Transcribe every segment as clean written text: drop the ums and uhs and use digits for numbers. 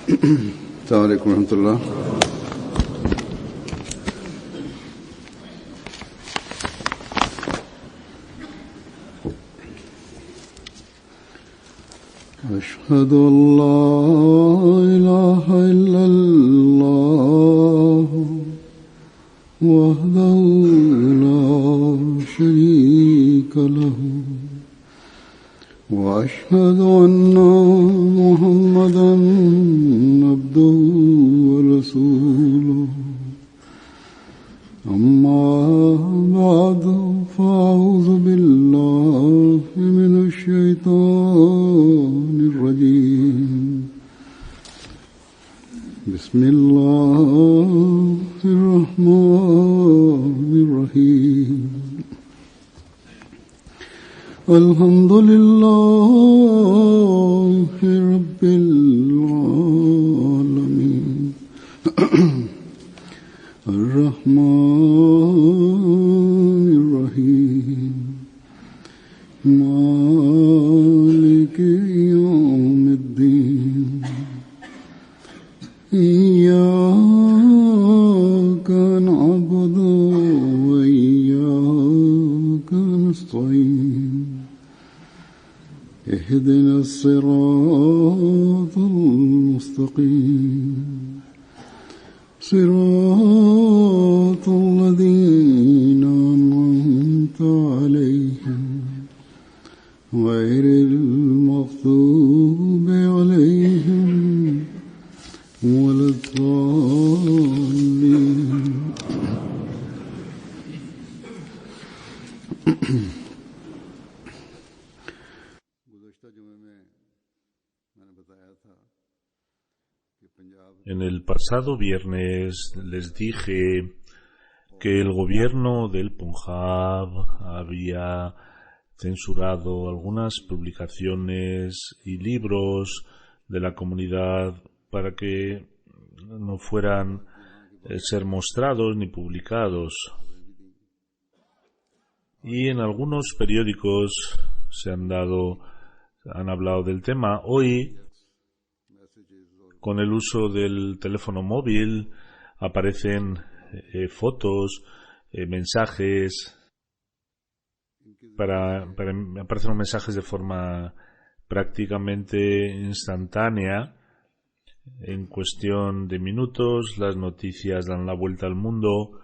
السلام عليكم ورحمة الله. أشهد أن لا إله إلا الله وحده لا شريك له وأشهد أن محمدا عبده ورسوله أما بعد فأعوذ بالله من الشيطان الرجيم بسم الله الرحمن الرحيم الحمد لله رب العالمين الرحمن الرحيم مالك يوم الدين إياك نعبد وإياك نستعين اهدنا الصراط المستقيم صراط الذين أنعمت عليهم غير المغضوب عليهم ولا الضالين. En el pasado viernes les dije que el gobierno del Punjab había censurado algunas publicaciones y libros de la comunidad para que no fueran ser mostrados ni publicados. Y en algunos periódicos han hablado del tema. Hoy, con el uso del teléfono móvil, aparecen fotos, mensajes, aparecen los mensajes de forma prácticamente instantánea. En cuestión de minutos, las noticias dan la vuelta al mundo.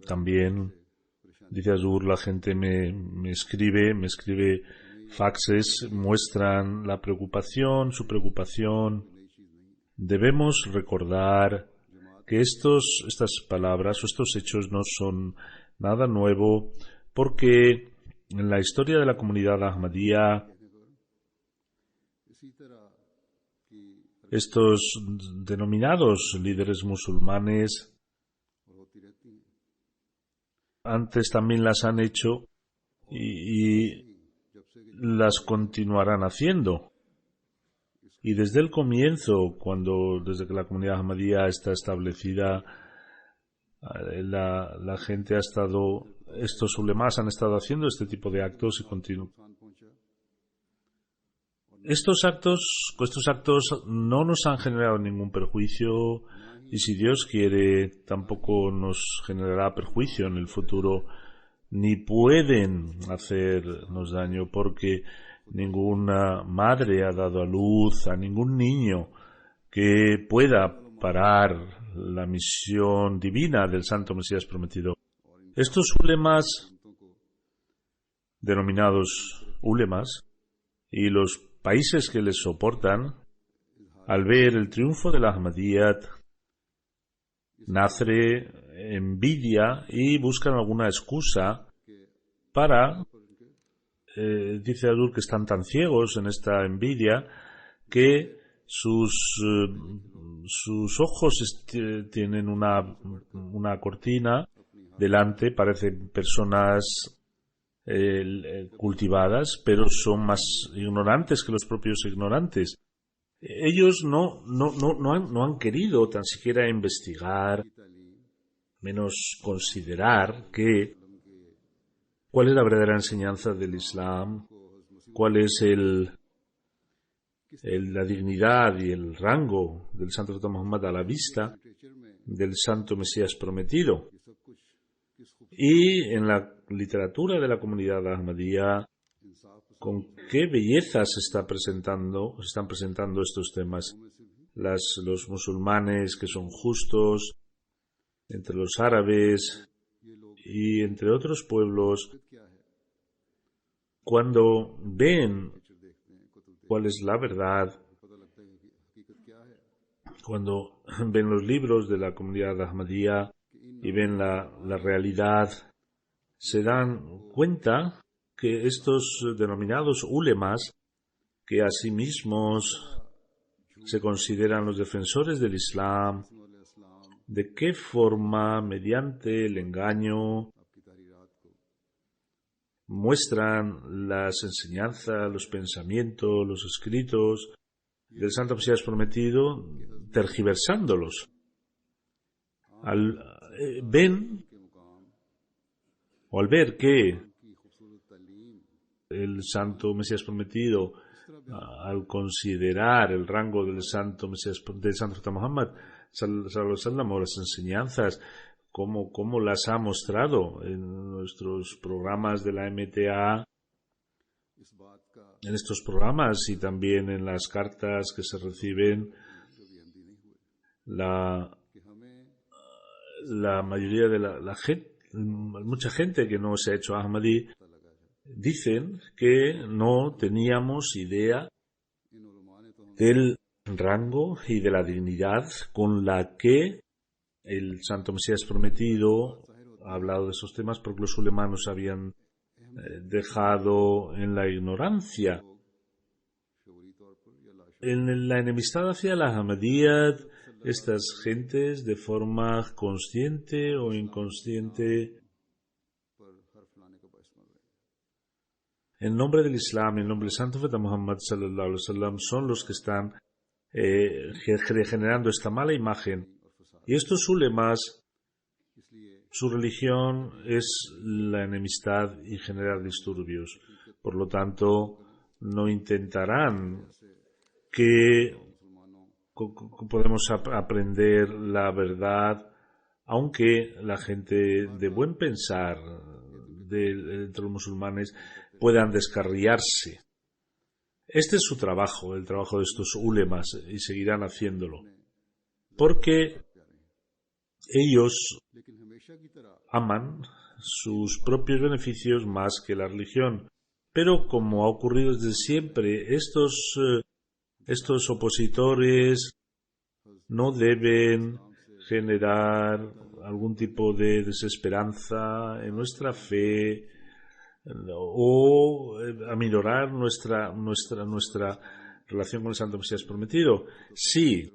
También, dice Azur, la gente me escribe faxes, muestran su preocupación. Debemos recordar que estas palabras o estos hechos no son nada nuevo, porque en la historia de la comunidad Ahmadía, estos denominados líderes musulmanes antes también las han hecho y las continuarán haciendo. Y desde el comienzo, desde que la comunidad Ahmadía está establecida, la gente estos ulemas han estado haciendo este tipo de actos y continúan. Estos actos no nos han generado ningún perjuicio y, si Dios quiere, tampoco nos generará perjuicio en el futuro, ni pueden hacernos daño, porque ninguna madre ha dado a luz a ningún niño que pueda parar la misión divina del Santo Mesías prometido. Estos ulemas, denominados ulemas, y los países que les soportan, al ver el triunfo de la Ahmadiyyat, nace envidia y buscan alguna excusa para, dice Adur, que están tan ciegos en esta envidia que sus ojos tienen una cortina delante, parecen personas cultivadas, pero son más ignorantes que los propios ignorantes. Ellos no han querido tan siquiera investigar, menos considerar cuál es la verdadera enseñanza del Islam, cuál es la dignidad y el rango del Santo Profeta Muhammad a la vista del Santo Mesías prometido. Y en la literatura de la comunidad Ahmadiyya, con qué belleza se están presentando estos temas. Los musulmanes que son justos, entre los árabes y entre otros pueblos, cuando ven cuál es la verdad, cuando ven los libros de la comunidad Ahmadiyya y ven la realidad, se dan cuenta que estos denominados ulemas, que a sí mismos se consideran los defensores del Islam, de qué forma, mediante el engaño, muestran las enseñanzas, los pensamientos, los escritos del Santo Mesías prometido, tergiversándolos. Al ver que el Santo Mesías prometido, al considerar el rango del Santo Mesías, del Santo Profeta Muhammad sallallahu alaihi wasallam, o las enseñanzas, como las ha mostrado en nuestros programas de la MTA, en estos programas y también en las cartas que se reciben, la mayoría de la gente, mucha gente que no se ha hecho Ahmadi, dicen que no teníamos idea del rango y de la dignidad con la que el Santo Mesías prometido ha hablado de esos temas, porque los ulemanos habían dejado en la ignorancia. En la enemistad hacia la Ahmadiyyat, estas gentes, de forma consciente o inconsciente, en nombre del Islam, en nombre del Santo Profeta Muhammad sallallahu alaihi wasallam, son los que están generando esta mala imagen. Y estos ulemas, su religión es la enemistad y generar disturbios. Por lo tanto, no intentarán que podemos aprender la verdad, aunque la gente de buen pensar entre los musulmanes puedan descarriarse. Este es su trabajo, el trabajo de estos ulemas, y seguirán haciéndolo, porque ellos aman sus propios beneficios más que la religión. Pero, como ha ocurrido desde siempre, estos opositores no deben generar algún tipo de desesperanza en nuestra fe o aminorar nuestra relación con el Santo Mesías prometido. Sí,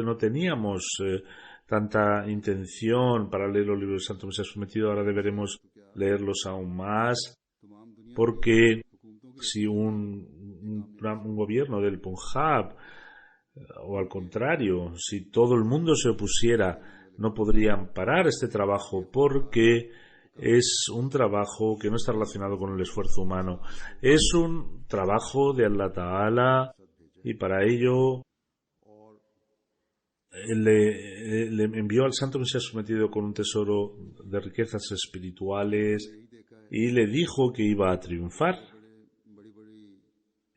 no teníamos tanta intención para leer los libros del Santo Mesías prometido. Ahora deberemos leerlos aún más, porque si un gobierno del Punjab, o al contrario, si todo el mundo se opusiera, no podrían parar este trabajo, porque es un trabajo que no está relacionado con el esfuerzo humano. Es un trabajo de Allah Ta'ala, y para ello le envió al Santo Mesías prometido con un tesoro de riquezas espirituales y le dijo que iba a triunfar.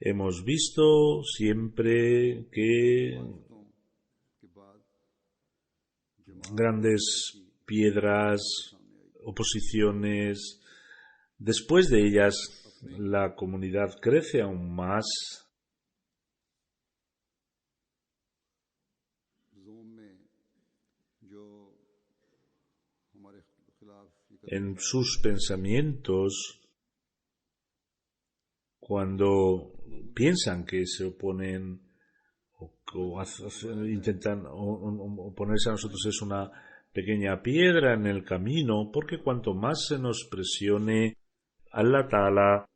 Hemos visto siempre que grandes piedras, oposiciones, después de ellas la comunidad crece aún más. En sus pensamientos, cuando piensan que se oponen o intentan oponerse a nosotros, es una pequeña piedra en el camino, porque cuanto más se nos presione, Allah Ta'ala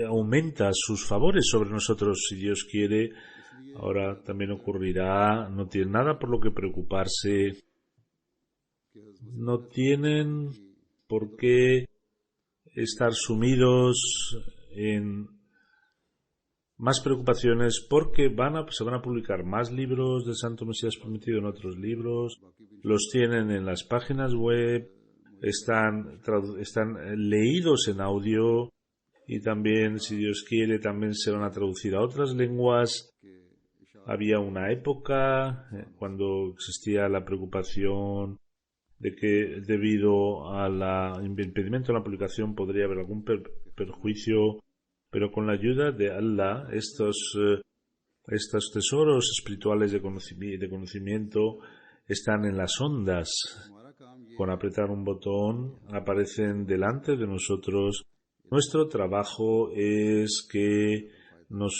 aumenta sus favores sobre nosotros, si Dios quiere. Ahora también ocurrirá, no tienen nada por lo que preocuparse, no tienen por qué estar sumidos en más preocupaciones porque se van a publicar más libros del Santo Mesías Prometido en otros libros, los tienen en las páginas web, están leídos en audio y también, si Dios quiere, también se van a traducir a otras lenguas. Había una época cuando existía la preocupación de que debido al impedimento de la publicación podría haber algún perjuicio, pero con la ayuda de Allah estos tesoros espirituales de conocimiento están en las ondas. Con apretar un botón aparecen delante de nosotros. Nuestro trabajo es que nos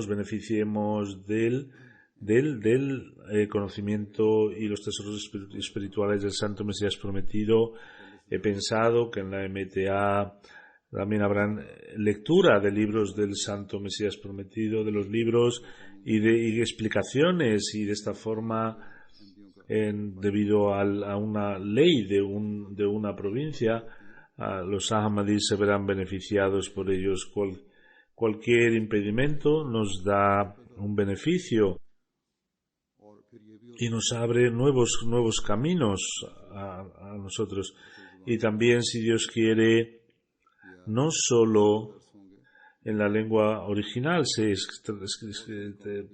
beneficiemos del conocimiento y los tesoros espirituales del Santo Mesías Prometido. He pensado que en la MTA también habrán lectura de libros del Santo Mesías Prometido, de los libros y explicaciones, y de esta forma, debido a una ley de una provincia, los Ahmadis se verán beneficiados por ellos. Cualquier impedimento nos da un beneficio y nos abre nuevos caminos a nosotros. Y también, si Dios quiere, no solo en la lengua original se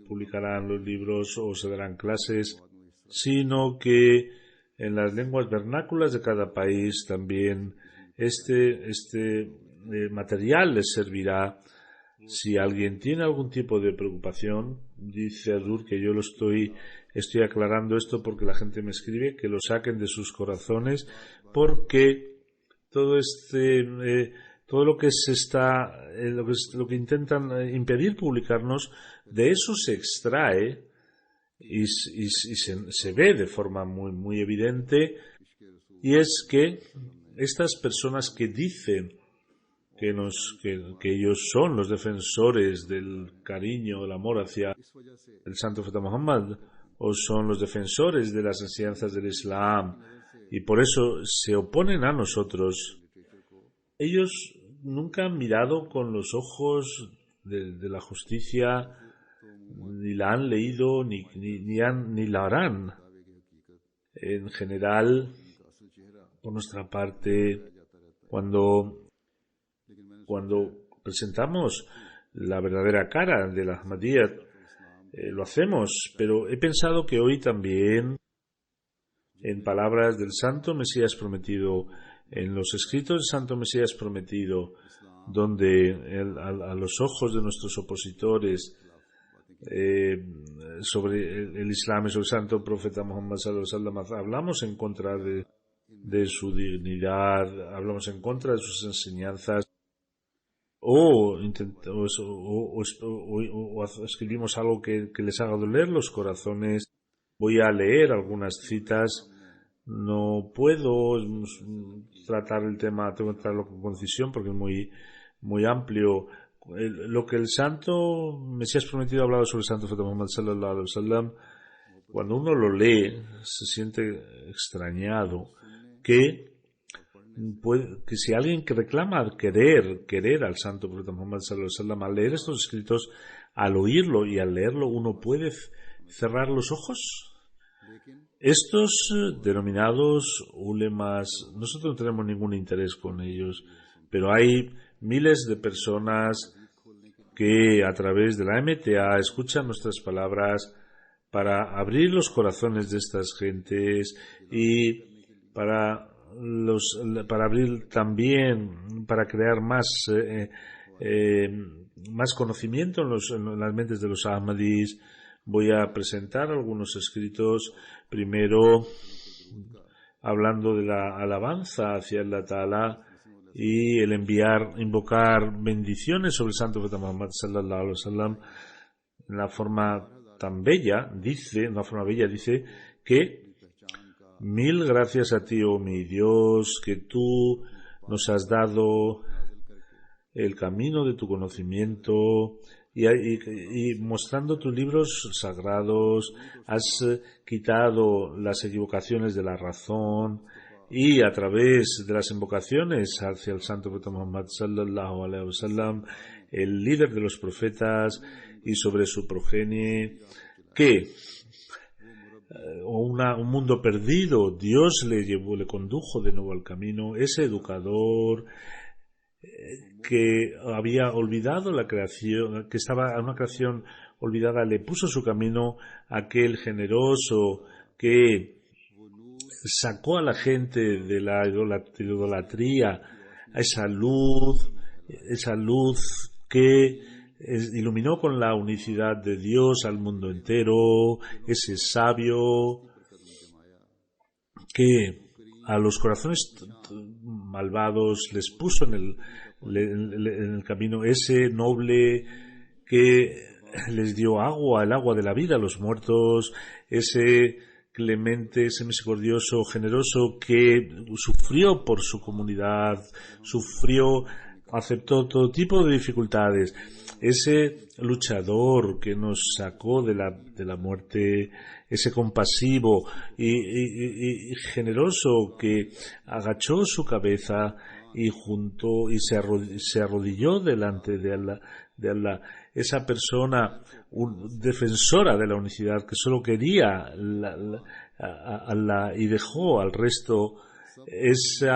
publicarán los libros o se darán clases, sino que en las lenguas vernáculas de cada país también este material les servirá. Si alguien tiene algún tipo de preocupación, dice Adur que yo estoy aclarando esto porque la gente me escribe, que lo saquen de sus corazones, porque todo lo que lo que intentan impedir publicarnos, de eso se extrae y se ve de forma muy, muy evidente, y es que estas personas que dicen que ellos son los defensores del cariño, del amor hacia el Santo Profeta Muhammad, o son los defensores de las enseñanzas del Islam, y por eso se oponen a nosotros, ellos nunca han mirado con los ojos de la justicia, ni la han leído, ni la harán. En general, por nuestra parte, cuando presentamos la verdadera cara de la Ahmadiyyat, lo hacemos, pero he pensado que hoy también, en palabras del Santo Mesías Prometido, en los escritos del Santo Mesías Prometido, donde a los ojos de nuestros opositores sobre el Islam y sobre el Santo Profeta Muhammad sallallahu alaihi wasallam, hablamos en contra de su dignidad, hablamos en contra de sus enseñanzas, o escribimos algo que les haga doler los corazones. Voy a leer algunas citas. No puedo tratar el tema, tengo que tratarlo con concisión porque es muy, muy amplio. Lo que el Santo Mesías Prometido ha hablado sobre el Santo Profeta Muhammad sallallahu alaihi wasallam, cuando uno lo lee, se siente extrañado que si alguien que reclama querer al Santo Profeta Muhammad sallallahu alaihi wasallam, al leer estos escritos, al oírlo y al leerlo, uno puede cerrar los ojos. Estos denominados ulemas, nosotros no tenemos ningún interés con ellos, pero hay miles de personas que a través de la MTA escuchan nuestras palabras para abrir los corazones de estas gentes y para abrir también, para crear más conocimiento en las mentes de los Ahmadis. Voy a presentar algunos escritos, primero hablando de la alabanza hacia Allah Ta'ala y el invocar bendiciones sobre el Santo Profeta Muhammad sallallahu alaihi wasallam en una forma bella, dice que mil gracias a ti, oh mi Dios, que tú nos has dado el camino de tu conocimiento y mostrando tus libros sagrados, has quitado las equivocaciones de la razón, y a través de las invocaciones hacia el santo profeta Muhammad sallallahu alaihi wasallam, el líder de los profetas, y sobre su progenie, que un mundo perdido, Dios le condujo de nuevo al camino. Ese educador que había olvidado la creación, que estaba en una creación olvidada, le puso su camino. Aquel generoso que sacó a la gente de la idolatría, a esa luz que iluminó con la unicidad de Dios al mundo entero, ese sabio que a los corazones malvados les puso en el camino, ese noble que les dio agua, el agua de la vida a los muertos, ese clemente, ese misericordioso, generoso que sufrió por su comunidad, aceptó todo tipo de dificultades, ese luchador que nos sacó de la muerte, ese compasivo y generoso que agachó su cabeza y se arrodilló delante de Allah, esa persona defensora de la unicidad que solo quería Allah y dejó al resto, ese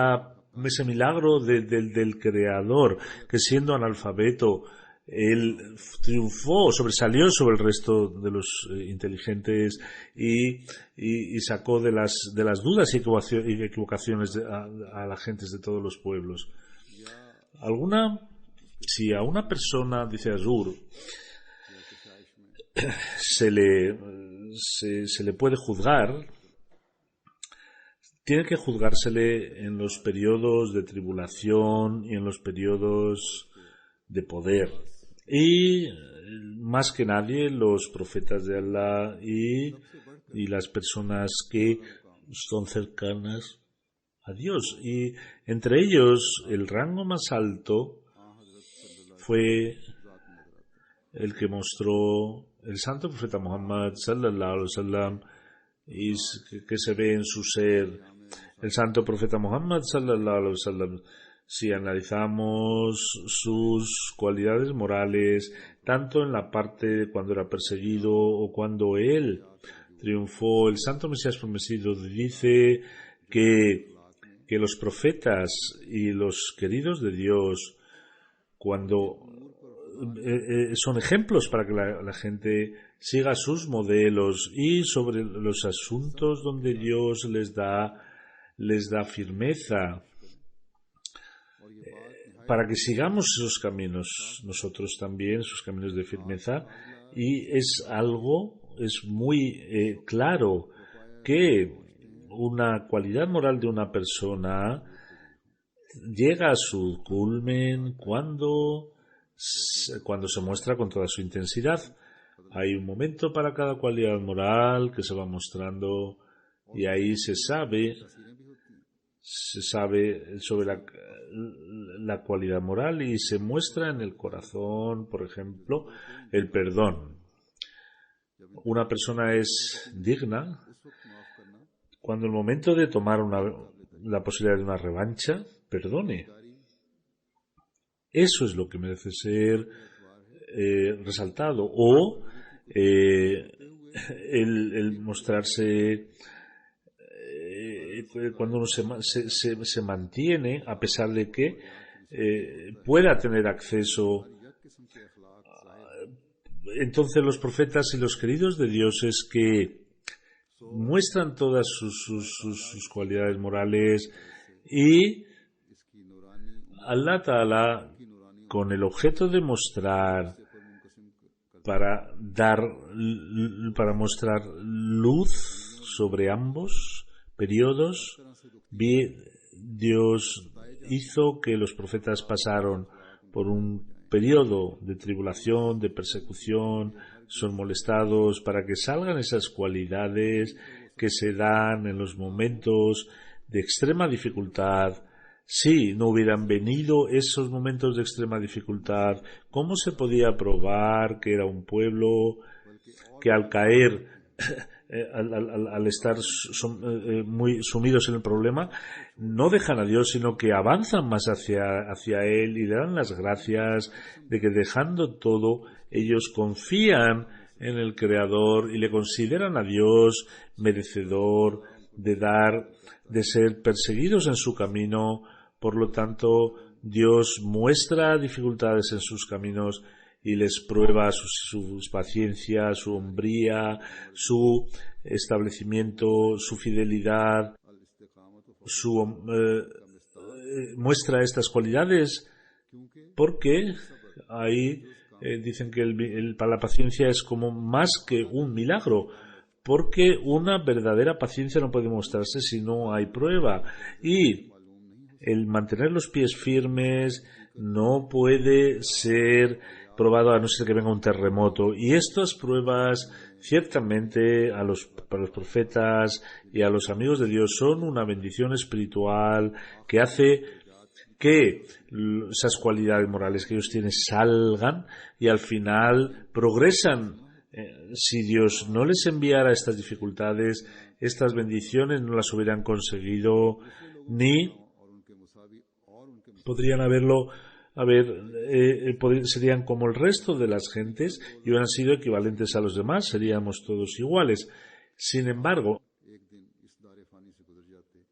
milagro del creador, que siendo analfabeto él triunfó, sobresalió sobre el resto de los inteligentes y sacó de las dudas y equivocaciones a las gentes de todos los pueblos. Si a una persona, dice Azur, se le puede juzgar, tiene que juzgársele en los periodos de tribulación y en los periodos de poder. Y más que nadie los profetas de Allah y las personas que son cercanas a Dios. Y entre ellos el rango más alto fue el que mostró el santo profeta Muhammad sallallahu alaihi wasallam, y que se ve en su ser. El santo profeta Muhammad sallallahu alaihi wasallam, si analizamos sus cualidades morales, tanto en la parte de cuando era perseguido o cuando él triunfó, el santo Mesías prometido dice que los profetas y los queridos de Dios, cuando son ejemplos para que la gente siga sus modelos, y sobre los asuntos donde Dios les da firmeza, para que sigamos esos caminos nosotros también, esos caminos de firmeza. Y es muy claro que una cualidad moral de una persona llega a su culmen cuando se muestra con toda su intensidad. Hay un momento para cada cualidad moral que se va mostrando, y ahí se sabe sobre la cualidad moral, y se muestra en el corazón. Por ejemplo, el perdón. Una persona es digna cuando el momento de tomar la posibilidad de una revancha, perdone. Eso es lo que merece ser resaltado. O el mostrarse cuando uno se mantiene, a pesar de que pueda tener acceso. Entonces los profetas y los queridos de Dios es que muestran todas sus cualidades morales, y Allah Ta'ala, con el objeto de mostrar, para mostrar luz sobre ambos periodos, Dios hizo que los profetas pasaron por un periodo de tribulación, de persecución, son molestados, para que salgan esas cualidades que se dan en los momentos de extrema dificultad. Si no hubieran venido esos momentos de extrema dificultad, ¿cómo se podía probar que era un pueblo que al caer al estar muy sumidos en el problema, no dejan a Dios, sino que avanzan más hacia Él y le dan las gracias de que dejando todo, ellos confían en el Creador y le consideran a Dios merecedor de ser perseguidos en su camino. Por lo tanto, Dios muestra dificultades en sus caminos y les prueba su paciencia, su hombría, su establecimiento, su fidelidad, muestra estas cualidades porque ahí dicen que la paciencia es como más que un milagro, porque una verdadera paciencia no puede mostrarse si no hay prueba, y el mantener los pies firmes no puede ser probado a no ser que venga un terremoto. Y estas pruebas, ciertamente, para los profetas y a los amigos de Dios son una bendición espiritual que hace que esas cualidades morales que ellos tienen salgan y al final progresan. Si Dios no les enviara estas dificultades, estas bendiciones no las hubieran conseguido ni podrían serían como el resto de las gentes y hubieran sido equivalentes a los demás, seríamos todos iguales. Sin embargo,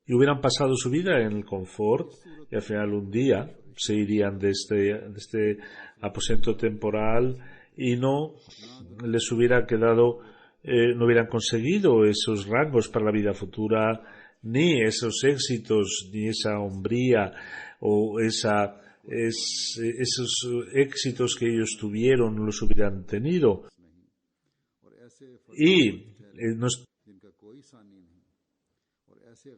y hubieran pasado su vida en el confort y al final un día se irían de este aposento temporal y no les hubiera quedado, no hubieran conseguido esos rangos para la vida futura, ni esos éxitos, ni esa hombría o esos éxitos que ellos tuvieron no los hubieran tenido. Y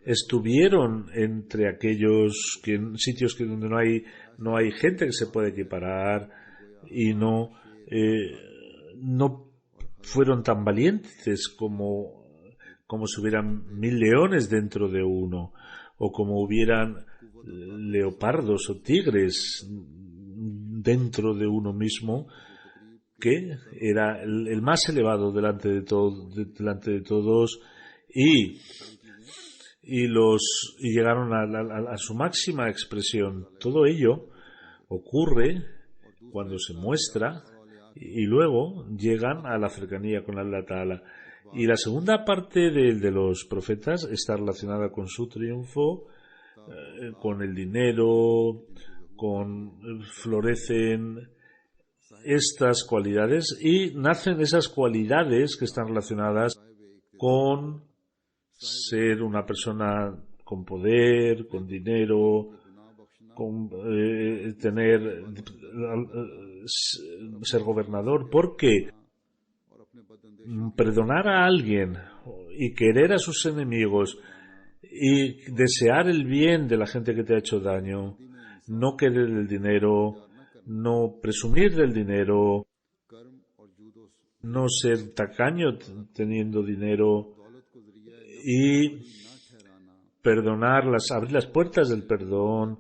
estuvieron entre aquellos sitios donde no hay gente que se pueda equiparar y no fueron tan valientes como si hubieran 1000 leones dentro de uno o como hubieran leopardos o tigres dentro de uno mismo, que era el más elevado delante de todos y llegaron a su máxima expresión. Todo ello ocurre cuando se muestra y luego llegan a la cercanía con Allah Ta'ala. Y la segunda parte de los profetas está relacionada con su triunfo, con el dinero, florecen estas cualidades y nacen esas cualidades que están relacionadas con ser una persona con poder, con dinero, con ser gobernador, porque perdonar a alguien y querer a sus enemigos y desear el bien de la gente que te ha hecho daño, no querer el dinero, no presumir del dinero, no ser tacaño teniendo dinero y abrir las puertas del perdón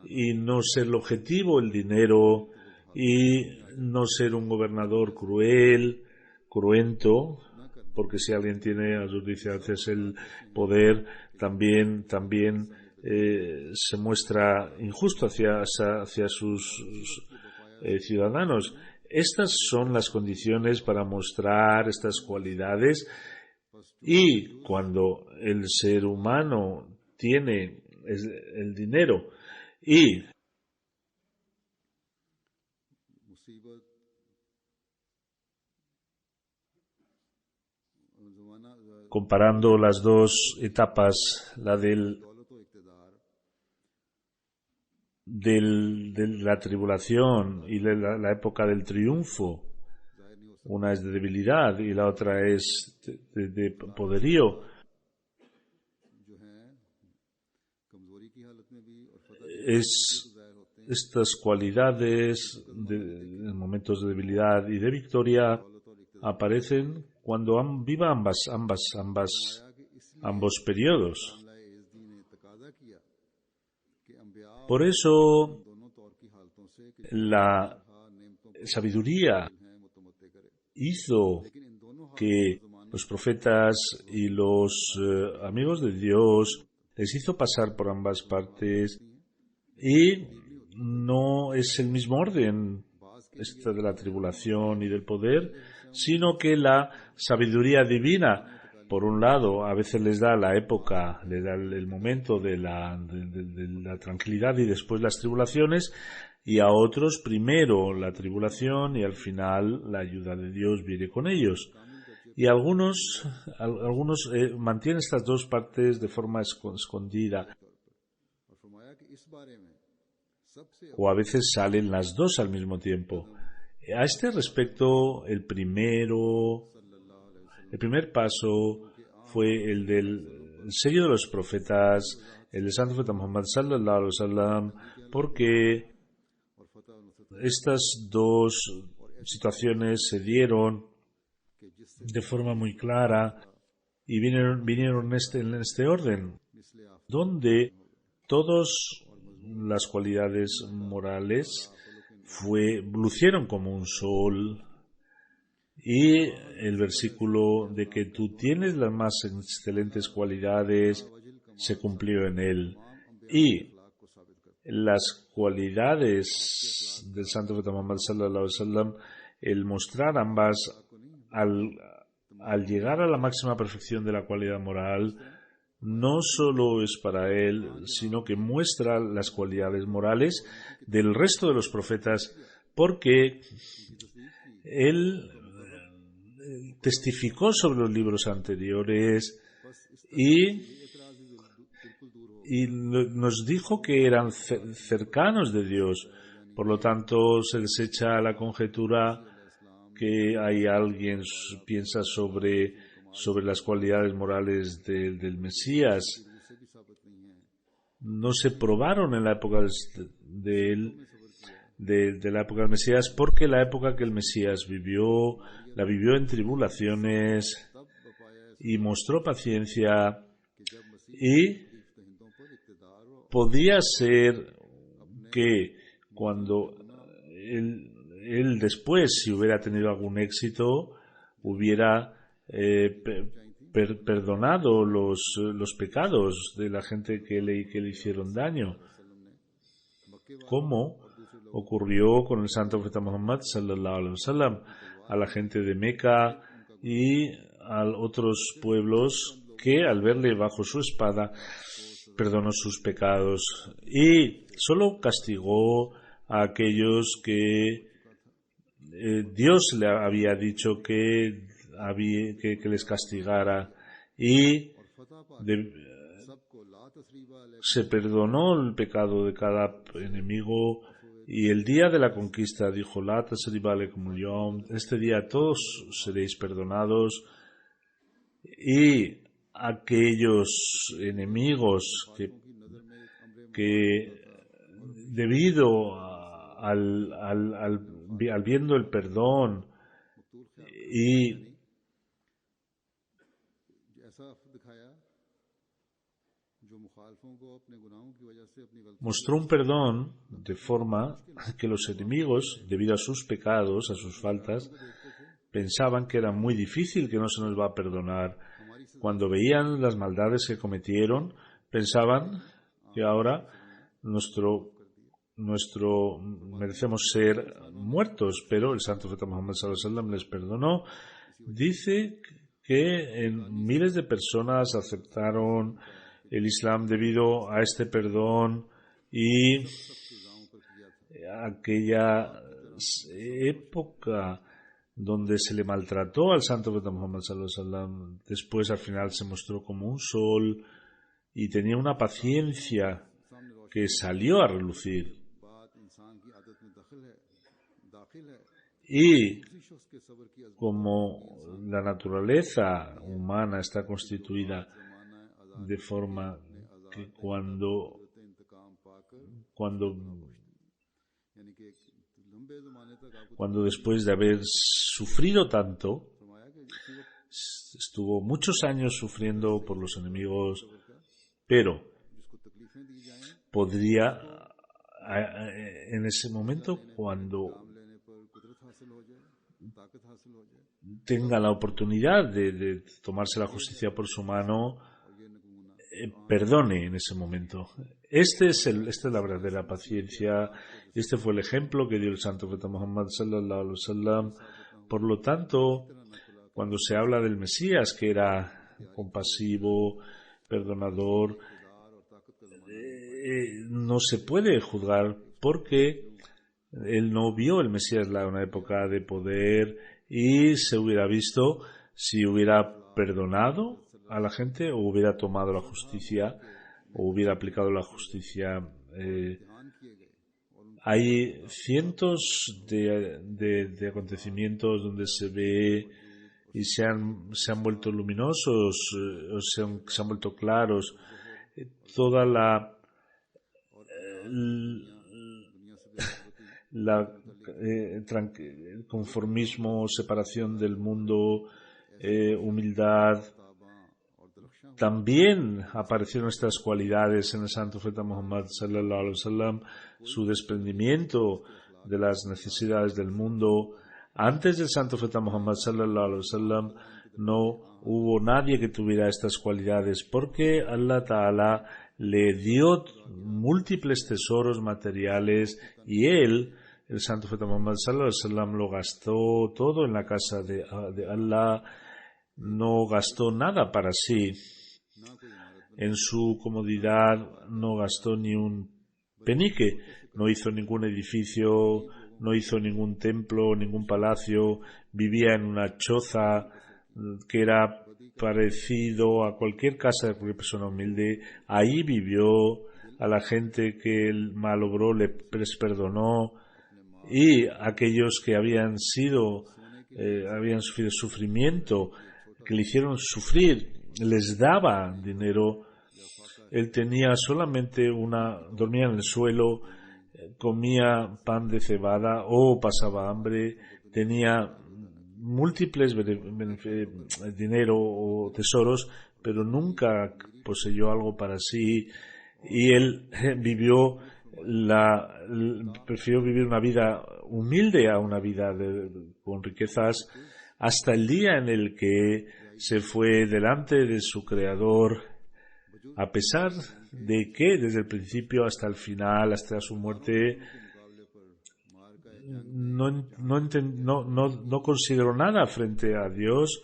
y no ser el objetivo el dinero y no ser un gobernador cruento, porque si alguien tiene a sus licencias el poder, también se muestra injusto hacia sus ciudadanos. Estas son las condiciones para mostrar estas cualidades, y cuando el ser humano tiene el dinero y comparando las dos etapas, la de la tribulación y la época del triunfo, una es de debilidad y la otra es de poderío. Estas cualidades en momentos de debilidad y de victoria aparecen cuando viva ambos periodos. Por eso la sabiduría hizo que los profetas y los amigos de Dios, les hizo pasar por ambas partes y no es el mismo orden esta de la tribulación y del poder, sino que la sabiduría divina, por un lado, a veces les da la época, les da el momento de la tranquilidad y después las tribulaciones, y a otros primero la tribulación y al final la ayuda de Dios viene con ellos. Y algunos mantienen estas dos partes de forma escondida, o a veces salen las dos al mismo tiempo. A este respecto, el primer paso fue el del sello de los profetas, el del Santo Profeta Muhammad sallallahu alaihi wasallam, porque estas dos situaciones se dieron de forma muy clara y vinieron en este orden, donde todas las cualidades morales lucieron como un sol, y el versículo de que tú tienes las más excelentes cualidades se cumplió en él, y las cualidades del Santo Profeta Muhammad sallallahu alaihi wasallam, el mostrar ambas al llegar a la máxima perfección de la cualidad moral, no solo es para él, sino que muestra las cualidades morales del resto de los profetas, porque él testificó sobre los libros anteriores y nos dijo que eran cercanos de Dios. Por lo tanto, se les echa la conjetura que hay alguien piensa sobre las cualidades morales del Mesías. No se probaron en la época de él, de la época del Mesías, porque la época que el Mesías vivió, la vivió en tribulaciones y mostró paciencia, y podía ser que cuando él después, si hubiera tenido algún éxito, hubiera perdonado los pecados de la gente que le hicieron daño, como ocurrió con el Santo Profeta Muhammad sallallahu alaihi wasallam, a la gente de Meca y a otros pueblos que al verle bajo su espada perdonó sus pecados, y solo castigó a aquellos que Dios le había dicho que les castigara, y se perdonó el pecado de cada enemigo. Y el día de la conquista dijo: La tasriba alaykum al-yawm, este día todos seréis perdonados, y aquellos enemigos que debido al viendo el perdón y mostró un perdón de forma que los enemigos, debido a sus pecados, a sus faltas, pensaban que era muy difícil, que no se nos va a perdonar. Cuando veían las maldades que cometieron, pensaban que ahora merecemos ser muertos, pero el Santo Profeta Muhammad sallallahu alaihi wasallam les perdonó. Dice que miles de personas aceptaron el Islam debido a este perdón, y aquella época donde se le maltrató al Santo Profeta Muhammad sallallahu alaihi wasallam, después al final se mostró como un sol y tenía una paciencia que salió a relucir. Y como la naturaleza humana está constituida de forma que cuando después de haber sufrido tanto, estuvo muchos años sufriendo por los enemigos, pero podría, en ese momento, cuando tenga la oportunidad de tomarse la justicia por su mano, perdone en ese momento. Esta es la verdadera paciencia. Este fue el ejemplo que dio el santo profeta Muhammad sallallahu alaihi wasallam. Por lo tanto, cuando se habla del Mesías, que era compasivo, perdonador, no se puede juzgar porque él no vio el Mesías en una época de poder y se hubiera visto si hubiera perdonado a la gente o hubiera tomado la justicia o hubiera aplicado la justicia. Hay cientos de acontecimientos donde se ve y se han vuelto luminosos, o se han vuelto claros, toda el conformismo, separación del mundo, humildad. También aparecieron estas cualidades en el santo profeta Muhammad sallallahu alaihi wasallam, su desprendimiento de las necesidades del mundo. Antes del santo profeta Muhammad sallallahu alaihi wasallam no hubo nadie que tuviera estas cualidades, porque Allah Ta'ala le dio múltiples tesoros materiales y él, el santo profeta Muhammad sallallahu alaihi wasallam, lo gastó todo en la casa de Allah, no gastó nada para sí. En su comodidad no gastó ni un penique, no hizo ningún edificio, no hizo ningún templo, ningún palacio, vivía en una choza que era parecido a cualquier casa de cualquier persona humilde. Ahí vivió, a la gente que él malogró les perdonó, y aquellos que habían sufrido sufrimiento, que le hicieron sufrir, les daba dinero. Él tenía solamente dormía en el suelo, comía pan de cebada o pasaba hambre, tenía múltiples dinero o tesoros, pero nunca poseyó algo para sí, y él prefirió vivir una vida humilde a una vida con riquezas, hasta el día en el que se fue delante de su Creador, a pesar de que desde el principio hasta el final, hasta su muerte, no consideró nada frente a Dios,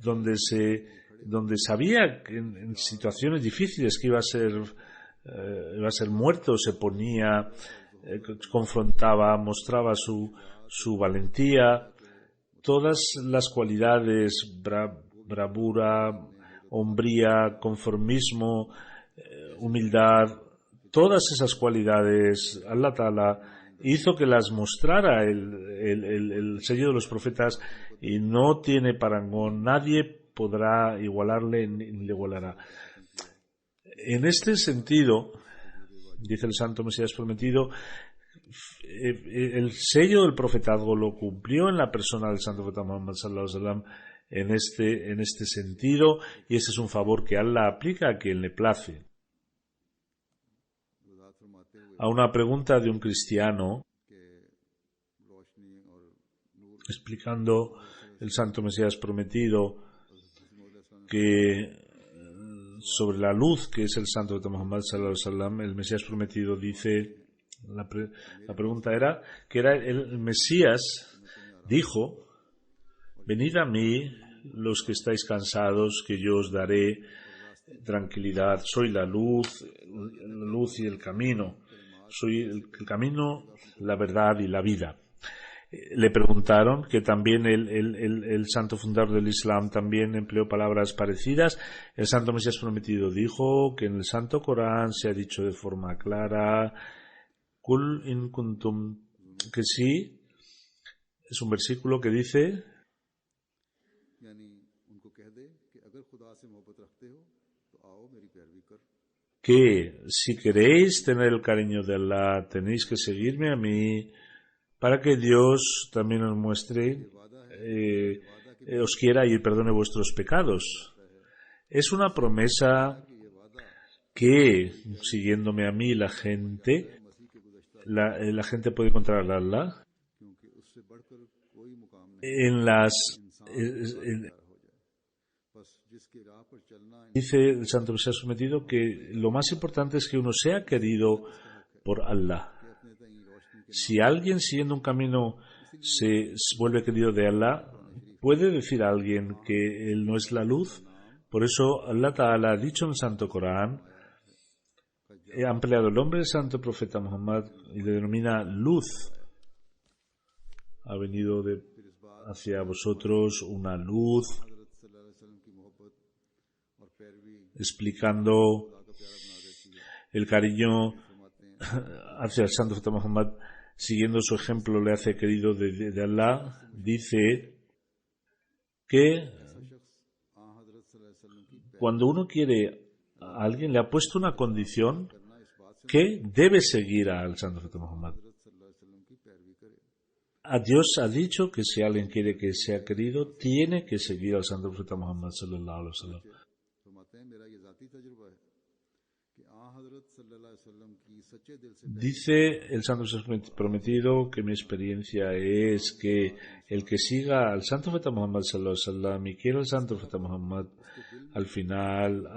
donde sabía que en situaciones difíciles que iba a ser muerto, se ponía, confrontaba, mostraba su valentía, todas las cualidades, bravura, hombría, conformismo, humildad, todas esas cualidades, Allah Ta'ala hizo que las mostrara el sello de los profetas, y no tiene parangón, nadie podrá igualarle ni le igualará. En este sentido, dice el Santo Mesías Prometido, el sello del profetazgo lo cumplió en la persona del Santo Profeta Muhammad sallallahu alaihi wasallam en este sentido, y ese es un favor que Allah aplica a quien le place. A una pregunta de un cristiano, explicando el Santo Mesías Prometido, que sobre la luz que es el Santo Profeta Muhammad sallallahu alaihi wasallam, el Mesías Prometido dice, la pregunta era, que era el Mesías dijo: venid a mí los que estáis cansados, que yo os daré tranquilidad. Soy la luz y el camino. Soy el camino, la verdad y la vida. Le preguntaron, que también el santo fundador del Islam también empleó palabras parecidas. El Santo Mesías Prometido dijo que en el Santo Corán se ha dicho de forma clara, Kul in kuntum, que sí, es un versículo que dice que si queréis tener el cariño de Allah, tenéis que seguirme a mí, para que Dios también os muestre, os quiera y perdone vuestros pecados. Es una promesa que, siguiéndome a mí, la gente puede encontrar a Allah. en las dice el Santo Mesías Sometido que lo más importante es que uno sea querido por Allah. Si alguien siguiendo un camino se vuelve querido de Allah, puede decir a alguien que él no es la luz. Por eso Allah Ta'ala ha dicho en el Santo Corán, ha empleado el nombre del Santo Profeta Muhammad y le denomina luz. Ha venido hacia vosotros una luz, explicando el cariño hacia el Santo Profeta Muhammad, siguiendo su ejemplo, le hace querido de Allah. Dice que cuando uno quiere a alguien, le ha puesto una condición que debe seguir al Santo Profeta Muhammad. A Dios ha dicho que si alguien quiere que sea querido, tiene que seguir al Santo Profeta Muhammad sallallahu alaihi wasallam. Dice el Santo Prometido que mi experiencia es que el que siga al Santo Profeta Muhammad sallallahu alaihi wasallam y quiera al Santo Profeta Muhammad, al final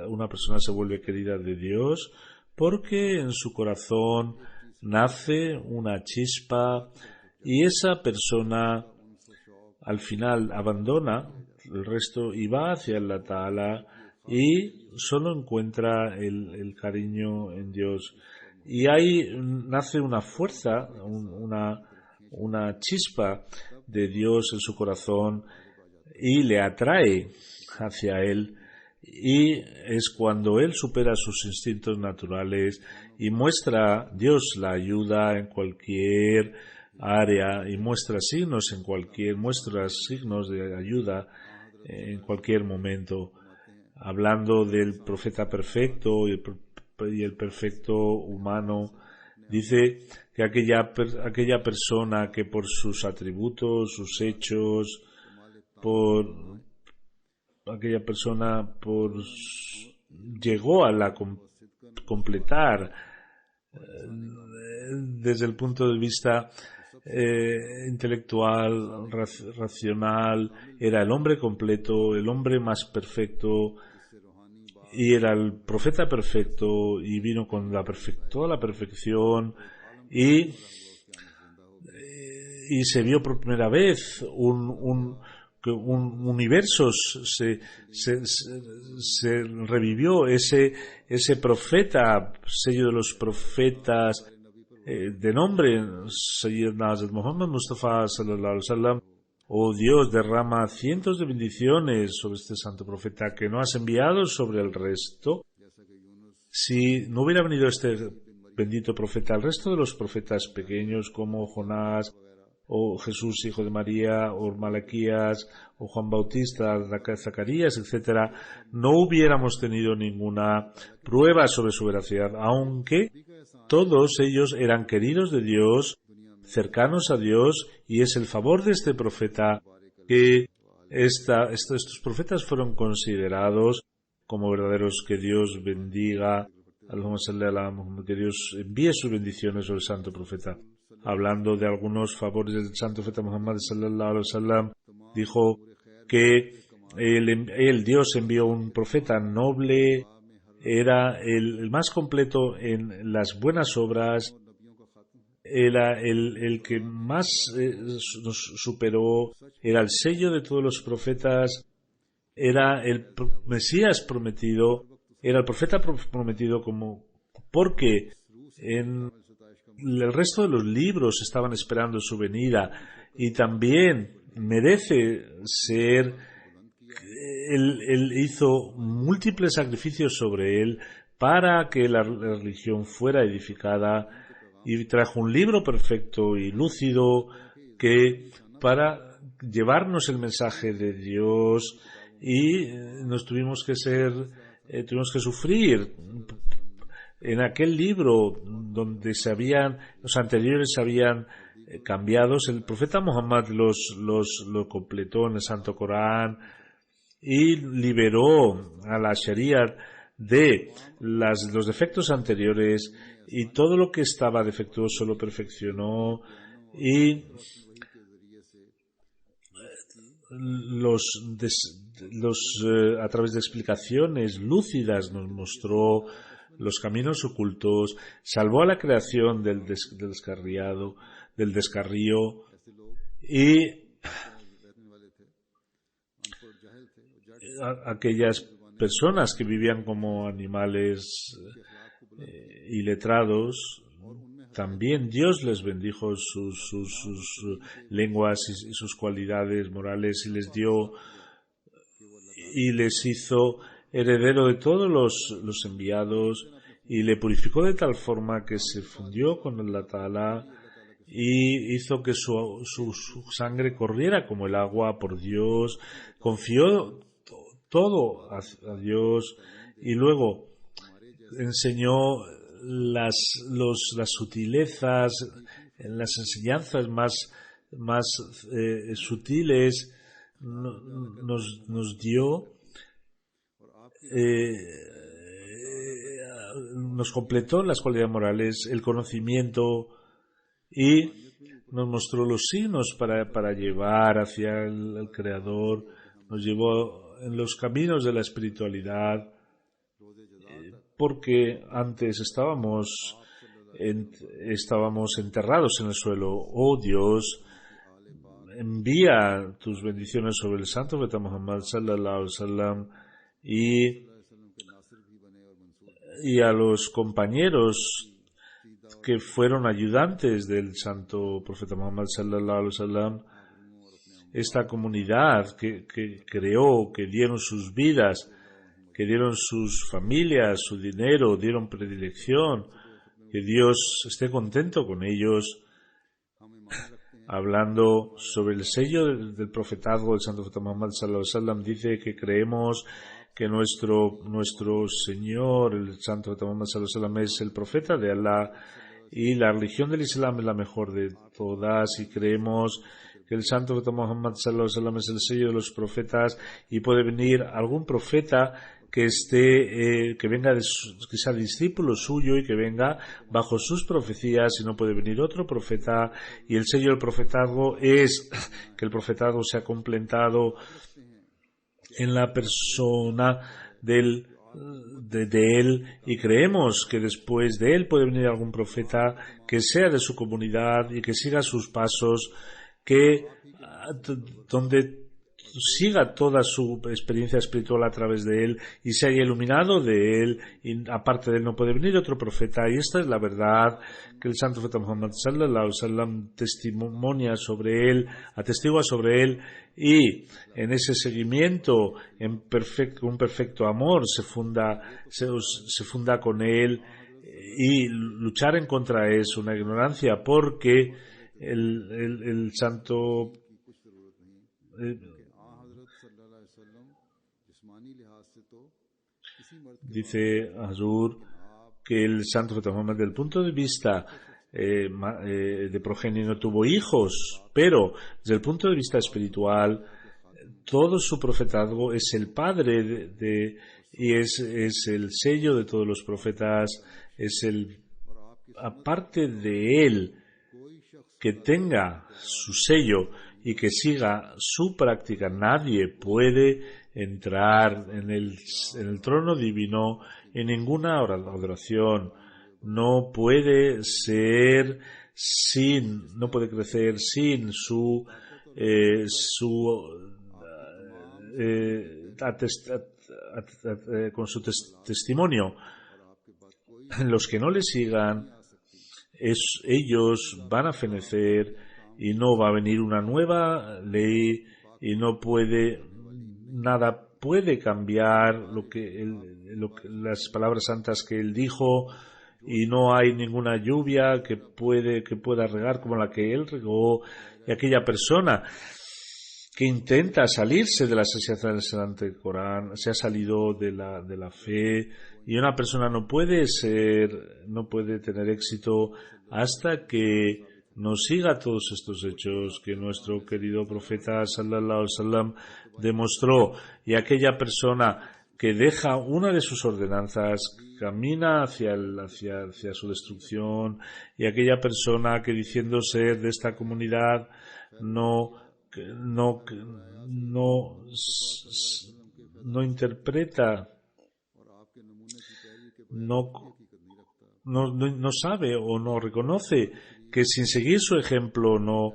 una persona se vuelve querida de Dios porque en su corazón nace una chispa y esa persona al final abandona el resto y va hacia Allah Ta'ala y solo encuentra el cariño en Dios. Y ahí nace una fuerza, una chispa de Dios en su corazón y le atrae hacia Él. Y es cuando Él supera sus instintos naturales y muestra, Dios la ayuda en cualquier área y muestra signos de ayuda en cualquier momento. Hablando del profeta perfecto y el perfecto humano, dice que aquella persona que por sus atributos, sus hechos, llegó a la completar desde el punto de vista intelectual, racional, era el hombre completo, el hombre más perfecto, y era el profeta perfecto y vino con toda la perfección y se vio por primera vez un universo, se revivió ese profeta, sello de los profetas, de nombre Sayyidina Hazrat Muhammad Mustafa sallallahu alaihi wasallam. Oh Dios, derrama cientos de bendiciones sobre este santo profeta que no has enviado sobre el resto. Si no hubiera venido este bendito profeta, el resto de los profetas pequeños como Jonás, o Jesús, hijo de María, o Malaquías, o Juan Bautista, Zacarías, etc., no hubiéramos tenido ninguna prueba sobre su veracidad, aunque todos ellos eran queridos de Dios, cercanos a Dios, y es el favor de este profeta que estos profetas fueron considerados como verdaderos. Que Dios bendiga, que Dios envíe sus bendiciones sobre el santo profeta. Hablando de algunos favores del santo profeta Muhammad sallallahu alaihi wasallam, dijo que Dios envió un profeta noble, era el más completo en las buenas obras, era el que más nos superó, era el sello de todos los profetas, era el Mesías prometido, era el profeta prometido, porque en el resto de los libros estaban esperando su venida, y también merece ser. Él hizo múltiples sacrificios sobre él para que la religión fuera edificada, y trajo un libro perfecto y lúcido para llevarnos el mensaje de Dios, y tuvimos que sufrir. En aquel libro donde los anteriores se habían cambiado, el profeta Muhammad lo completó en el Santo Corán y liberó a la Sharia de los defectos anteriores, y todo lo que estaba defectuoso lo perfeccionó, y a través de explicaciones lúcidas nos mostró los caminos ocultos, salvó a la creación del descarrío y aquellas personas que vivían como animales iletrados, también Dios les bendijo sus lenguas y sus cualidades morales y les dio y les hizo heredero de todos los enviados y le purificó de tal forma que se fundió con Allah Ta'ala y hizo que su sangre corriera como el agua por Dios, confió todo a Dios y luego enseñó las sutilezas, las enseñanzas más sutiles, nos dio, nos completó las cualidades morales, el conocimiento y nos mostró los signos para llevar hacia el Creador, nos llevó en los caminos de la espiritualidad, porque antes estábamos enterrados en el suelo. Oh Dios, envía tus bendiciones sobre el santo profeta Muhammad sallallahu alaihi wasallam y a los compañeros que fueron ayudantes del santo profeta Muhammad sallallahu alaihi wasallam, esta comunidad que creó, que dieron sus vidas, que dieron sus familias, su dinero, dieron predilección, que Dios esté contento con ellos. Hablando sobre el sello del profetazgo del santo profeta Muhammad sallallahu alaihi wasallam, dice que creemos que nuestro Señor, el santo profeta Muhammad sallallahu alaihi wasallam, es el profeta de Allah y la religión del Islam es la mejor de todas, y creemos que el santo profeta Muhammad sallallahu alaihi wasallam es el sello de los profetas y puede venir algún profeta que venga que sea discípulo suyo y que venga bajo sus profecías, y no puede venir otro profeta, y el sello del profetazgo es que el profetazgo sea completado en la persona de él, y creemos que después de él puede venir algún profeta que sea de su comunidad y que siga sus pasos, donde siga toda su experiencia espiritual a través de él y se haya iluminado de él, y aparte de él no puede venir otro profeta. Y esta es la verdad que el santo profeta Muhammad sallallahu alaihi wasallam testimonia sobre él, atestigua sobre él, y en ese seguimiento un perfecto amor se funda con él, y luchar en contra es una ignorancia, porque el santo dice Hazur que el santo profeta Muhammad, desde el punto de vista de progenie, no tuvo hijos, pero desde el punto de vista espiritual todo su profetazgo es el padre y es el sello de todos los profetas, aparte de él que tenga su sello y que siga su práctica, nadie puede entrar en el trono divino en ninguna adoración. No puede crecer sin con su testimonio. Los que no le sigan, ellos van a fenecer, y no va a venir una nueva ley, y nada puede cambiar las palabras santas que él dijo, y no hay ninguna lluvia que pueda regar como la que él regó. Y aquella persona que intenta salirse de las enseñanzas del Corán se ha salido de la fe, y una persona no puede tener éxito hasta que nos siga todos estos hechos que nuestro querido profeta sallallahu alaihi wasallam demostró. Y aquella persona que deja una de sus ordenanzas camina hacia su destrucción, y aquella persona que, diciendo ser de esta comunidad, no no interpreta, no sabe o no reconoce que sin seguir su ejemplo no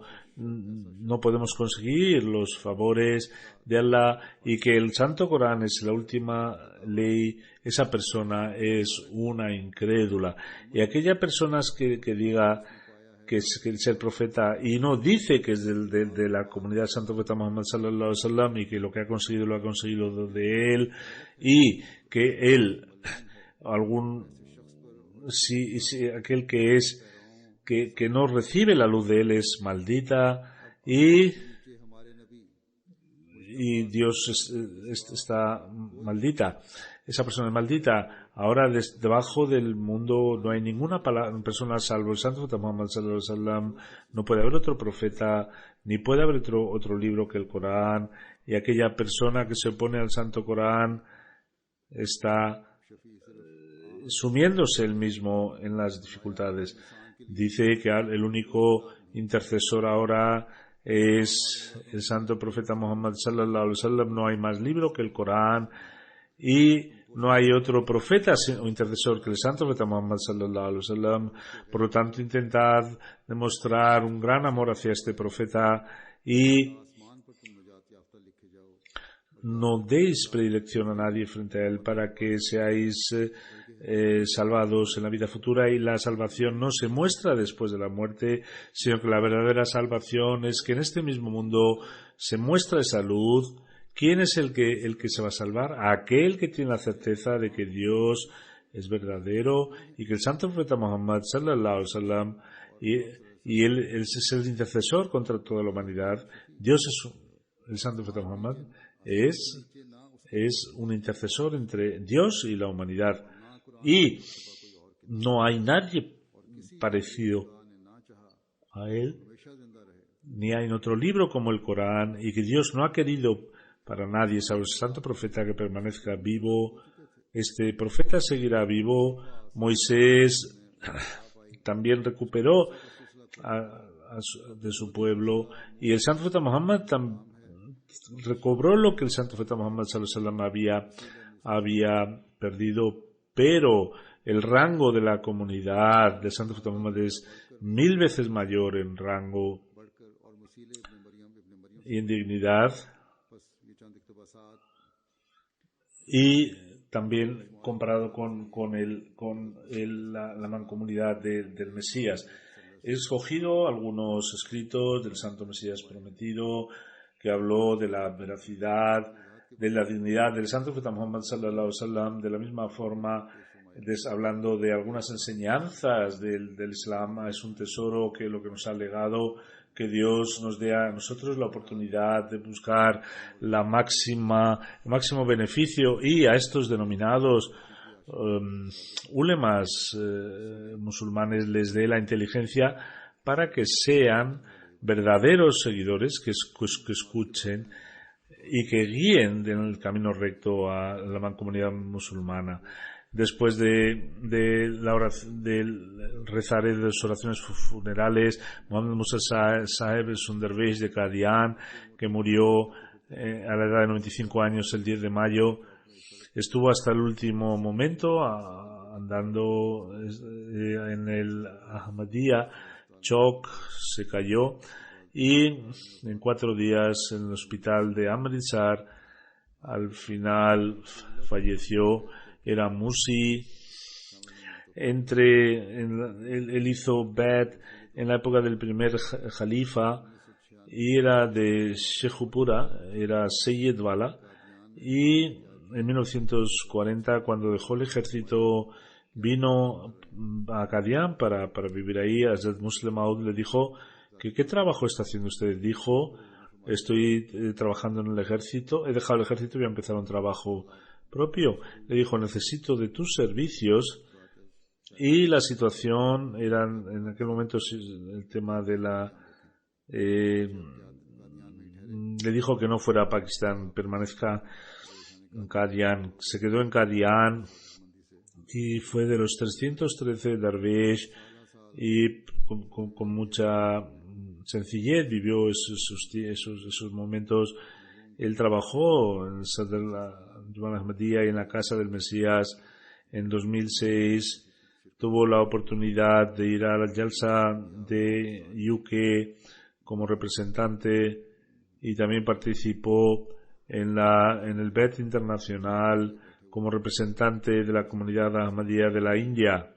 podemos conseguir los favores de Allah, y que el Santo Corán es la última ley, esa persona es una incrédula. Y aquella persona que diga que es el profeta y no dice que es de la comunidad del Santo Profeta Muhammad sallallahu alaihi wasallam, y que lo que ha conseguido lo ha conseguido de él, y que él aquel que no recibe la luz de él es maldita, y Dios está maldita. Esa persona es maldita. Ahora, debajo del mundo no hay ninguna persona salvo el Santo Profeta Muhammad sallallahu alaihi wasallam. No puede haber otro profeta, ni puede haber otro libro que el Corán. Y aquella persona que se opone al Santo Corán está sumiéndose él mismo en las dificultades. Dice que el único intercesor ahora es el Santo Profeta Muhammad sallallahu alaihi wasallam. No hay más libro que el Corán, y no hay otro profeta o intercesor que el Santo Profeta Muhammad sallallahu alaihi wasallam. Por lo tanto, intentad demostrar un gran amor hacia este profeta y no deis predilección a nadie frente a él, para que seáis salvados en la vida futura. Y la salvación no se muestra después de la muerte, sino que la verdadera salvación es que en este mismo mundo se muestra esa luz. ¿Quién es el que se va a salvar? Aquel que tiene la certeza de que Dios es verdadero y que el Santo Profeta Muhammad sallallahu alaihi wasallam y él es el intercesor contra toda la humanidad. El Santo Profeta Muhammad es un intercesor entre Dios y la humanidad, y no hay nadie parecido a él, ni hay otro libro como el Corán, y que Dios no ha querido para nadie, salvo el Santo Profeta, que permanezca vivo. Este profeta seguirá vivo. Moisés también recuperó de su pueblo, y el Santo Profeta Muhammad recobró lo que el Santo Profeta Muhammad sallallahu alaihi wasallam había perdido, pero el rango de la comunidad del Santo Profeta Muhammad es 1000 veces mayor en rango y en dignidad, y también comparado con la mancomunidad del Mesías. He escogido algunos escritos del Santo Mesías prometido que habló de la veracidad, de la dignidad del Santo Profeta Muhammad sallallahu alaihi wasallam, de la misma forma, hablando de algunas enseñanzas del Islam. Es un tesoro que lo que nos ha legado, que Dios nos dé a nosotros la oportunidad de buscar el máximo beneficio, y a estos denominados ulemas musulmanes les dé la inteligencia para que sean verdaderos seguidores, que escuchen y que guíen en el camino recto a la mancomunidad musulmana. Después de rezar las oraciones funerales, Muhammad Musa Saheb es un dervish de Qadian que murió a la edad de 95 años el 10 de mayo. Estuvo hasta el último momento andando en el Ahmadiyya. Chok se cayó y en 4 días en el hospital de Amritsar al final falleció. Era Musi. Él hizo Bai'at en la época del primer Jalifa y era de Sheikhupura, era Sayyid Wala, y en 1940, cuando dejó el ejército, vino a Qadian para vivir ahí. Hazrat Muslim Maud le dijo que ¿qué trabajo está haciendo usted? Dijo: estoy trabajando en el ejército, he dejado el ejército y voy a empezar un trabajo propio. Le dijo: necesito de tus servicios. Y la situación era en aquel momento el tema de le dijo que no fuera a Pakistán, permanezca en Qadian. Se quedó en Qadian y fue de los 313 darvish, y con mucha sencillez vivió esos momentos. Él trabajó en Sadr al Ahmadiyya y en la Casa del Mesías en 2006. Tuvo la oportunidad de ir a la Jalsa de UK como representante y también participó en el BET internacional como representante de la comunidad Ahmadiyya de la India.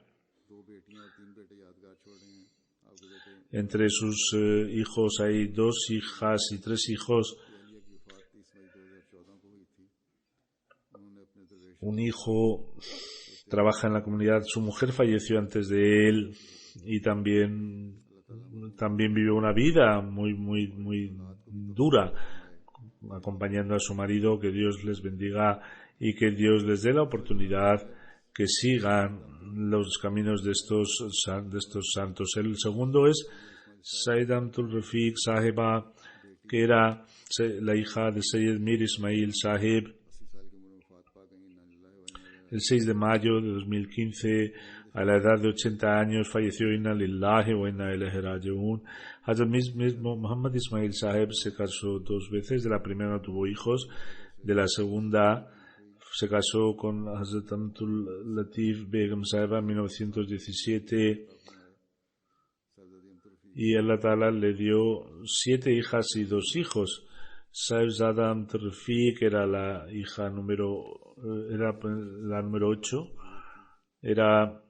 Entre sus hijos hay 2 hijas y 3 hijos. Un hijo trabaja en la comunidad, su mujer falleció antes de él y también vivió una vida muy dura acompañando a su marido. Que Dios les bendiga y que Dios les dé la oportunidad que sigan los caminos de estos santos. El segundo es Sayyid Abdul Rafiq Saheba, que era la hija de Sayyid Mir Ismail Sahib. El 6 de mayo de 2015, a la edad de 80 años, falleció. Inna lillahi wa inna ilaihi raji'un. Hazrat mismo Muhammad Ismail Sahib se casó 2 veces. De la primera no tuvo hijos. De la segunda se casó con Hazrat Amtul Latif Begum Sahiba en 1917. Y Allah Ta'ala le dio 7 hijas y 2 hijos. Sahibzada Amtul Rafiq era la hija número 8. Era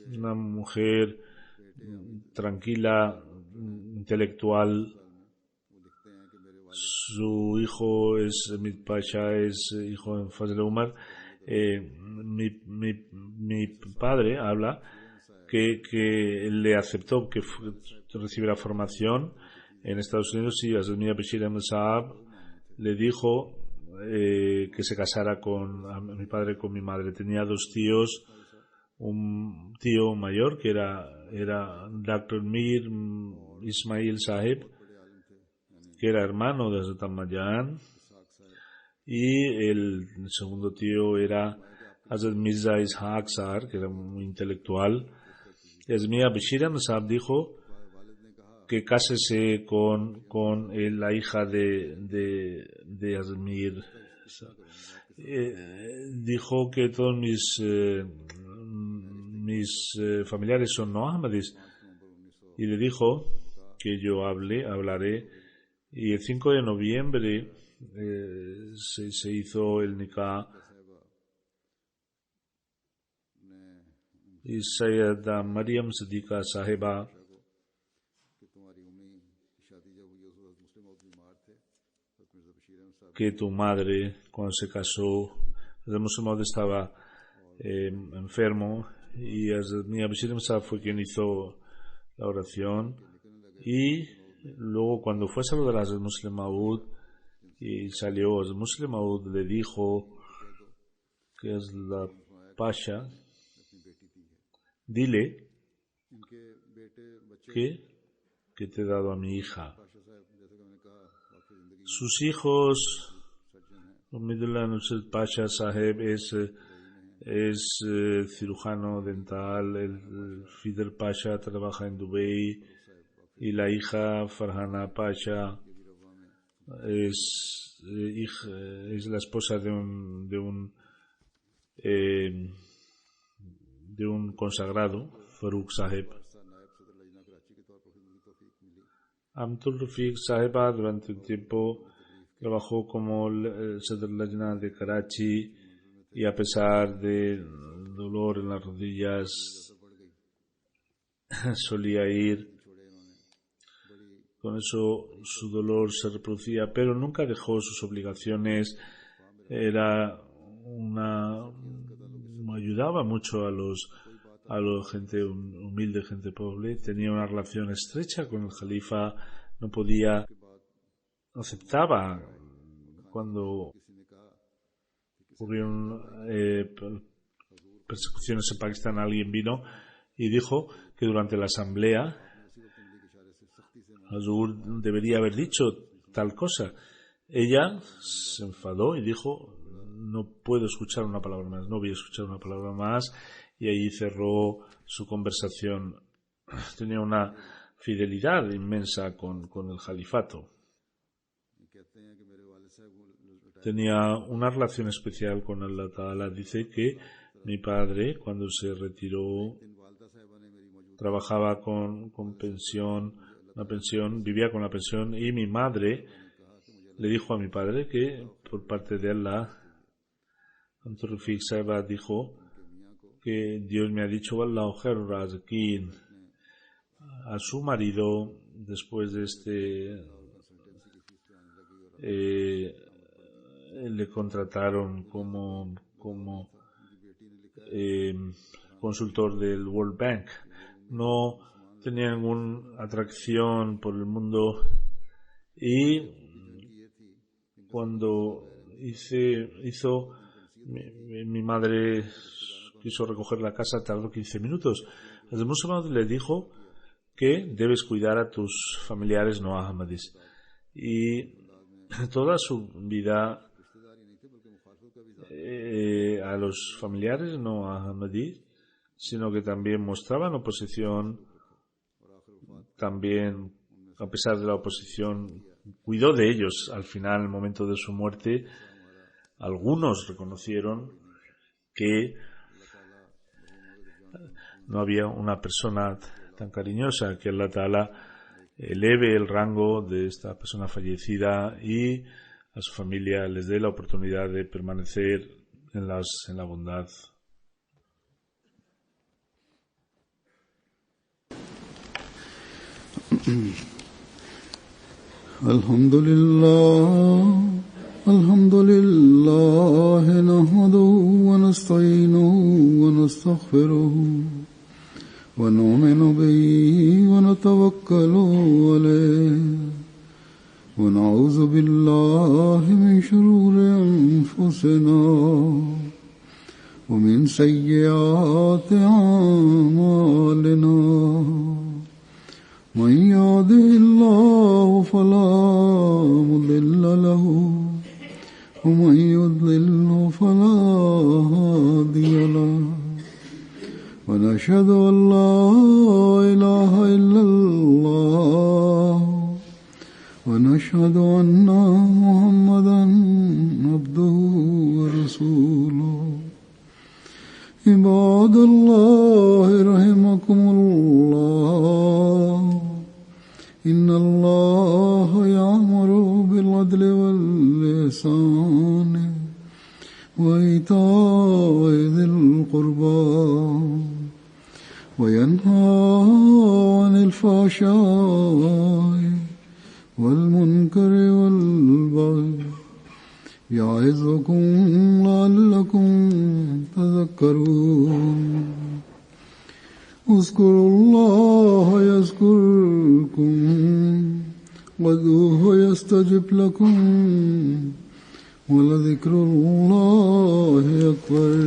una mujer tranquila, intelectual. Su hijo es Hamid Pasha, es hijo de Fazl Umar. Mi padre habla que le aceptó que recibiera formación en Estados Unidos, y Hazrat Mia Bashir Ahmad Saab le dijo que se casara a mi padre con mi madre. Tenía 2 tíos, un tío mayor que era Dr. Mir Ismail Sahib, que era hermano de Hazrat Ahmadjan, y el segundo tío era Hazrat Mirza Ishaq Sar, que era muy intelectual. Hazrat Mia Bashir Ahmad Saab dijo que cásese con la hija de Azmir. Dijo que todos mis familiares son no Ahmadis, y le dijo que yo hablaré, y el 5 de noviembre se hizo el nikah, y Sayyida Maryam Siddiqa Sahiba, que tu madre, cuando se casó, el musulmán estaba enfermo, y Mia Bashir fue quien hizo la oración. Y luego, cuando fue a saludar a Muslim Maud y salió, Muslim Maud le dijo que es la Pasha, dile que te he dado a mi hija. Sus hijos, Umidullah Nusrat Pasha Saheb es cirujano dental, el Fidel Pasha trabaja en Dubái, y la hija Farhana Pasha es la esposa de un consagrado, Farooq Saheb. Amtul Rafiq Sahiba durante un tiempo trabajó como el Sadr Lajna de Karachi, y a pesar del dolor en las rodillas solía ir. Con eso su dolor se reproducía, pero nunca dejó sus obligaciones. Ayudaba mucho a la gente humilde, gente pobre. Tenía una relación estrecha con el Jalifa. Aceptaba cuando ocurrieron persecuciones en Pakistán. Alguien vino y dijo que durante la asamblea Hazur debería haber dicho tal cosa. Ella se enfadó y dijo: no puedo escuchar una palabra más, no voy a escuchar una palabra más, y ahí cerró su conversación. Tenía una fidelidad inmensa con el califato. Tenía una relación especial con Allah Ta'ala. Dice que mi padre, cuando se retiró, trabajaba con pensión, una pensión, vivía con la pensión, y mi madre le dijo a mi padre que por parte de Allah, Rafiq Saheba dijo que Dios me ha dicho Wallahu khairur raziqin. A su marido, después de le contrataron como consultor del World Bank. No tenía ninguna atracción por el mundo, y cuando mi madre quiso recoger la casa, tardó 15 minutos. El musulmán le dijo que debes cuidar a tus familiares no ahmadis, y toda su vida a los familiares no ahmadis, sino que también mostraban oposición. También, a pesar de la oposición, cuidó de ellos. Al final, en el momento de su muerte, algunos reconocieron que no había una persona tan cariñosa, que Allah Ta'ala eleve el rango de esta persona fallecida y a su familia les dé la oportunidad de permanecer en la bondad. Alhamdulillah nahmaduhu wa nasta'inuhu wa nastaghfiruhu wa nu'minu bihi wa natawakkalu alayhi wa na'udhu billahi min shururi anfusina wa min sayyiati a'malina. من يهده الله فلا مضل له ومن يضلل فلا هادي له ونشهد أن لا إله إلا الله ونشهد أن محمدا عبده ورسوله. عباد الله رحمكم الله إن الله يأمر بالعدل والإحسان وإيتاء ذي القربى وينهى عن الفحشاء والمنكر والبغي يعظكم لعلكم تذكرون. اذكروا الله يذكركم وادعوه يستجب لكم ولذكر الله أكبر.